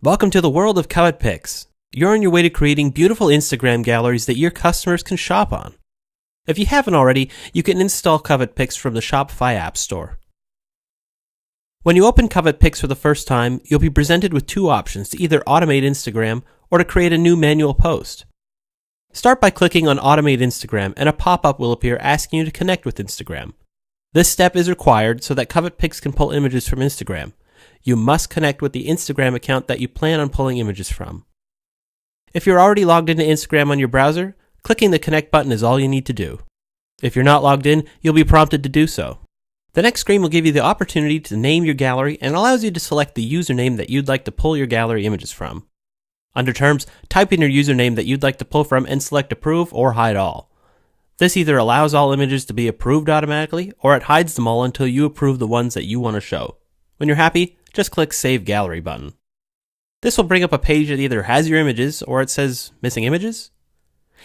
Welcome to the world of Covet.pics. You're on your way to creating beautiful Instagram galleries that your customers can shop on. If you haven't already, you can install Covet.pics from the Shopify App Store. When you open Covet.pics for the first time, you'll be presented with two options to either automate Instagram or to create a new manual post. Start by clicking on Automate Instagram and a pop-up will appear asking you to connect with Instagram. This step is required so that Covet.pics can pull images from Instagram. You must connect with the Instagram account that you plan on pulling images from. If you're already logged into Instagram on your browser, clicking the connect button is all you need to do. If you're not logged in, you'll be prompted to do so. The next screen will give you the opportunity to name your gallery and allows you to select the username that you'd like to pull your gallery images from. Under Terms, type in your username that you'd like to pull from and select Approve or Hide All. This either allows all images to be approved automatically or it hides them all until you approve the ones that you want to show. When you're happy, just click Save Gallery button. This will bring up a page that either has your images or it says Missing Images.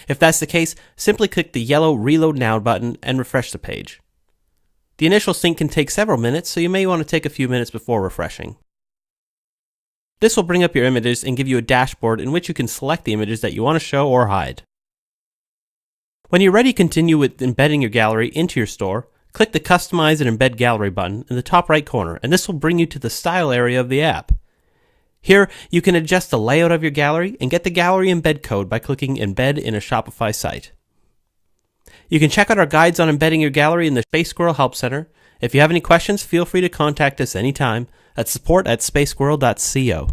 If that's the case, simply click the yellow Reload Now button and refresh the page. The initial sync can take several minutes, so you may want to take a few minutes before refreshing. This will bring up your images and give you a dashboard in which you can select the images that you want to show or hide. When you're ready to continue with embedding your gallery into your store, click the Customize and Embed Gallery button in the top right corner, and this will bring you to the Style area of the app. Here, you can adjust the layout of your gallery and get the gallery embed code by clicking Embed in a Shopify site. You can check out our guides on embedding your gallery in the Space Squirrel Help Center. If you have any questions, feel free to contact us anytime at support@spacesquirrel.co.